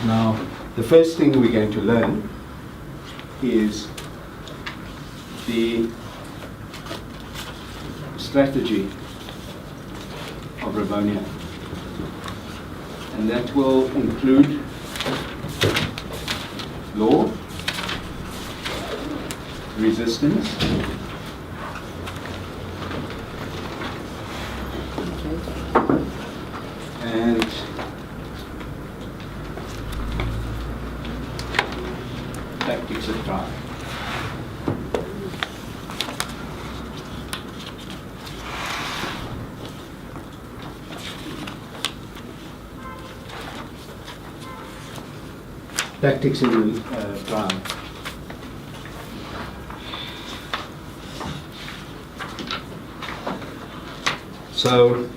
Now, the first thing we're going to learn is the strategy of Rivonia. And that will include law, resistance, and tactics of trial. Tactics in trial. So,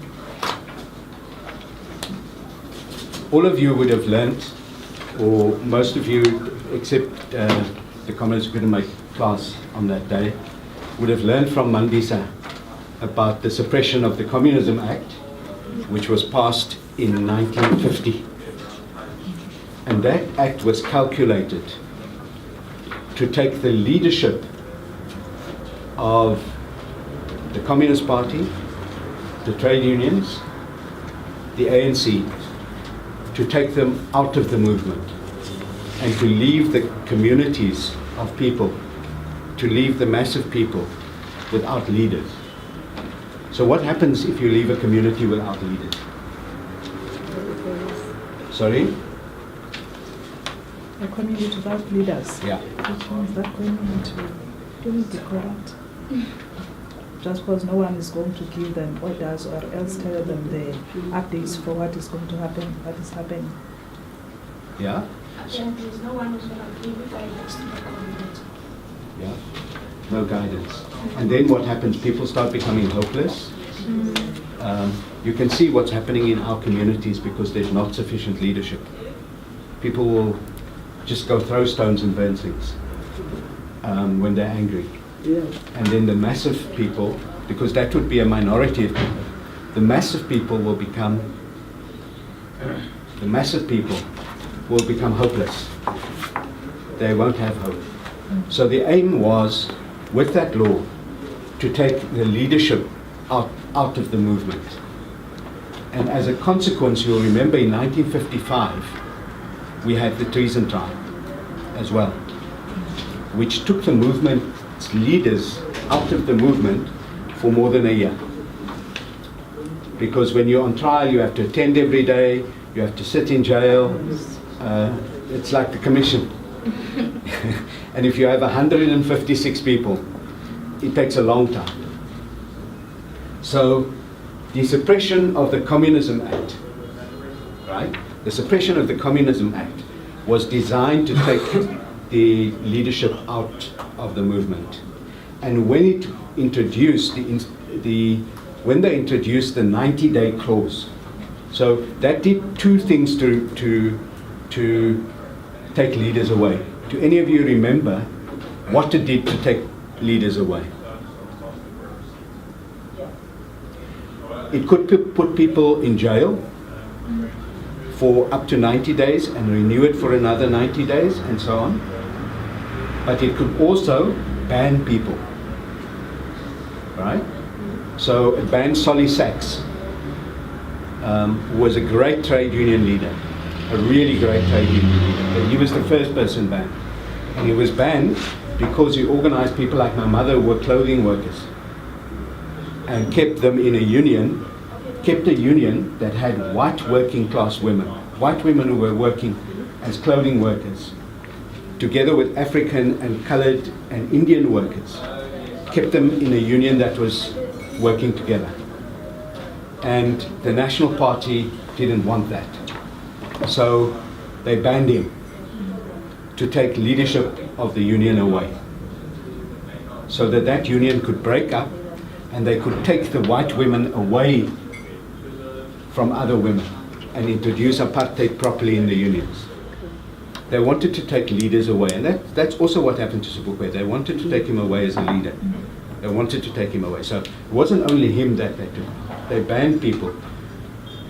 all of you would have learnt, or most of you, except the comrades who couldn't make class on that day, would have learned from Mandisa about the suppression of the Communism Act, which was passed in 1950. And that act was calculated to take the leadership of the Communist Party, the trade unions, the ANC, to take them out of the movement and to leave the communities of people, to leave the massive people without leaders. So what happens if you leave a community without leaders? Sorry? A community without leaders. Yeah. Which means that community will be corrupt. Just because no one is going to give them orders or else tell them the updates for what is going to happen, what is happening. Yeah? There's no one who's going to give guidance to the community. Yeah. No guidance. And then what happens? People start becoming hopeless. You can see what's happening in our communities because there's not sufficient leadership. People will just go throw stones and burn things when they're angry. Yeah. And then the massive people, because that would be a minority of people, the massive people will become hopeless. They won't have hope. So the aim was, with that law, to take the leadership out of the movement. And as a consequence, you'll remember in 1955, we had the treason trial as well, which took the movement's leaders out of the movement for more than a year. Because when you're on trial, you have to attend every day, you have to sit in jail. It's like the commission. And if you have 156 people, it takes a long time. So the suppression of the Communism Act, right? The suppression of the Communism Act was designed to take the leadership out of the movement. And when it introduced when they introduced the 90-day clause, so that did two things to take leaders away. Do any of you remember what it did to take leaders away? It could put people in jail for up to 90 days and renew it for another 90 days and so on. But it could also ban people, right? So it banned Solly Sachs, who was a great trade union leader, a really great trade union leader. He was the first person banned. And he was banned because he organized people like my mother who were clothing workers and kept them in a union, that had white working class women, white women who were working as clothing workers, together with African and colored and Indian workers, kept them in a union that was working together. And the National Party didn't want that. So they banned him to take leadership of the union away, so that that union could break up and they could take the white women away from other women and introduce apartheid properly in the unions. They wanted to take leaders away, and that's also what happened to Sobukwe. They wanted to take him away as a leader. They wanted to take him away. So it wasn't only him that they took. They banned people.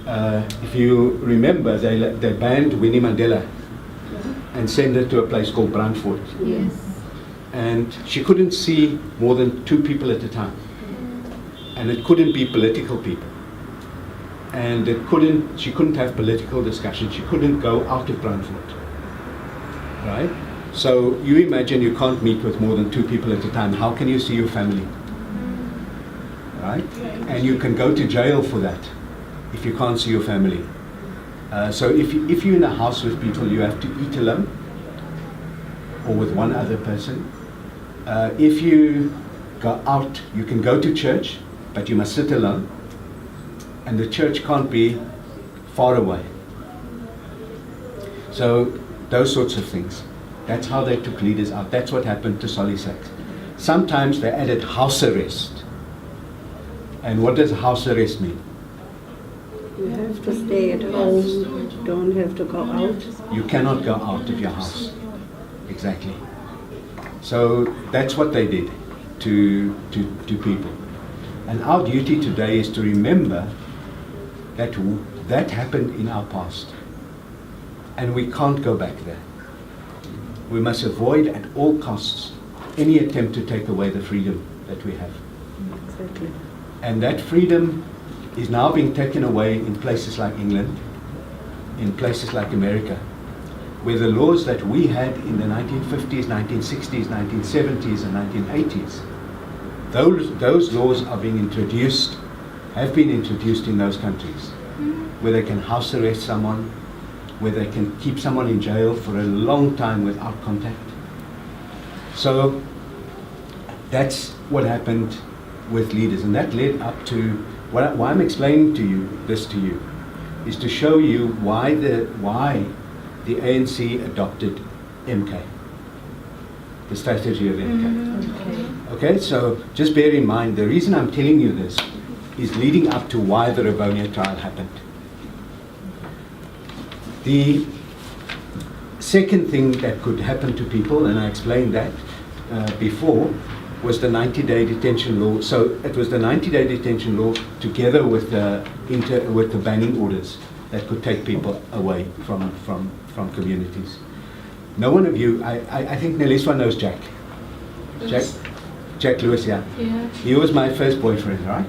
If you remember, they banned Winnie Mandela and send her to a place called Brandfort. Yes. And she couldn't see more than 2 people at a time. And it couldn't be political people. And she couldn't have political discussion. She couldn't go out of Brandfort. Right? So you imagine you can't meet with more than 2 people at a time. How can you see your family? Right? And you can go to jail for that if you can't see your family. So if you're in a house with people, you have to eat alone or with one other person. If you go out, you can go to church, but you must sit alone. And the church can't be far away. So those sorts of things. That's how they took leaders out. That's what happened to Solly Sachs. Sometimes they added house arrest. And what does house arrest mean? You have to stay at home, don't have to go out. You cannot go out of your house. Exactly. So that's what they did to people. And our duty today is to remember that happened in our past. And we can't go back there. We must avoid at all costs any attempt to take away the freedom that we have. Exactly. And that freedom is now being taken away in places like England, in places like America, where the laws that we had in the 1950s, 1960s, 1970s, and 1980s, those laws are being introduced, have been introduced in those countries, where they can house arrest someone, where they can keep someone in jail for a long time without contact. So that's what happened with leaders, and that led up to why I'm explaining this to you is to show you why the ANC adopted MK, the strategy of MK. Okay, so just bear in mind, the reason I'm telling you this is leading up to why the Rivonia trial happened. The second thing that could happen to people, and I explained that before, was the 90-day detention law. So it was the 90-day detention law together with the banning orders that could take people away from communities. No one of you, I think Neliswa knows Jack. Jack Lewis, yeah. He was my first boyfriend, right?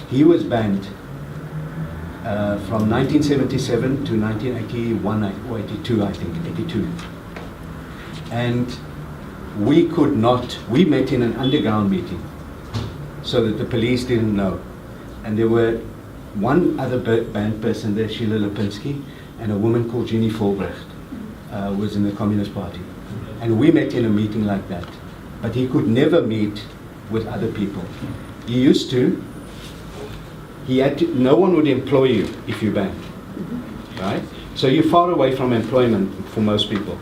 He was banned from 1977 to 1981 or 82, I think, 82. And we met in an underground meeting so that the police didn't know. And there were one other band person there, Sheila Lipinski, and a woman called Jeannie Volbrecht, was in the Communist Party. And we met in a meeting like that. But he could never meet with other people. He used to. No one would employ you if you banned, right? So you're far away from employment for most people.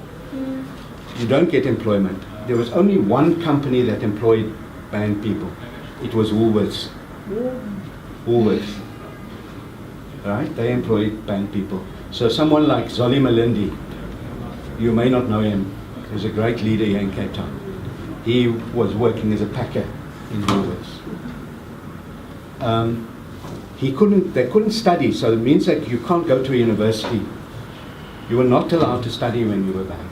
You don't get employment. There was only one company that employed banned people. It was Woolworths. Woolworths. Right? They employed banned people. So someone like Zolly Malindi, you may not know him. He was a great leader here in Cape Town. He was working as a packer in Woolworths. They couldn't study, so it means that you can't go to a university. You were not allowed to study when you were banned.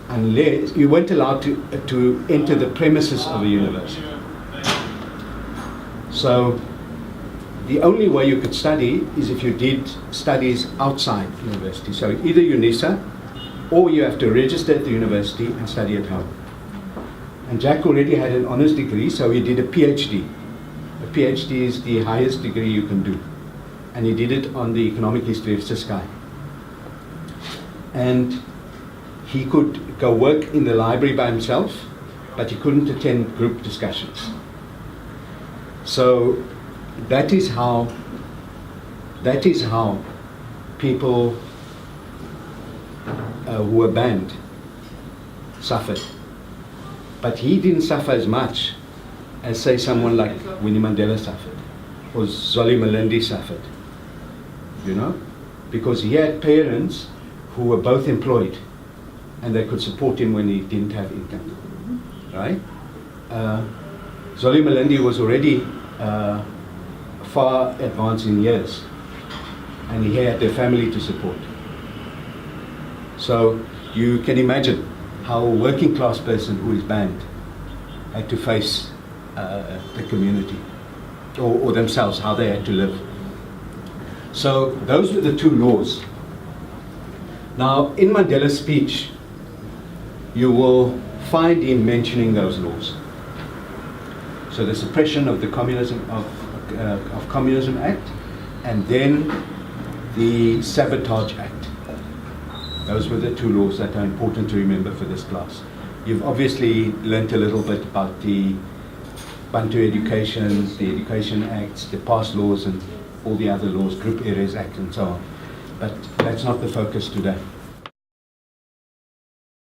Unless you weren't allowed to enter the premises of a university. So the only way you could study is if you did studies outside university. So either UNISA, or you have to register at the university and study at home. And Jack already had an honours degree, so he did a PhD. A PhD is the highest degree you can do. And he did it on the economic history of Ciskei. And he could go work in the library by himself, but he couldn't attend group discussions. So that is how people who were banned suffered. But he didn't suffer as much as, say, someone like Winnie Mandela suffered, or Zolly Malindi suffered, you know? Because he had parents who were both employed, and they could support him when he didn't have income, right? Zolly Malindi was already far advanced in years, and he had their family to support. So you can imagine how a working class person who is banned had to face the community or themselves, how they had to live. So those were the two laws. Now, in Mandela's speech, you will find him mentioning those laws. So the suppression of the Communism Act, and then the Sabotage Act. Those were the two laws that are important to remember for this class. You've obviously learnt a little bit about the Bantu Education, the Education Acts, the past laws and all the other laws, Group Areas Act and so on. But that's not the focus today.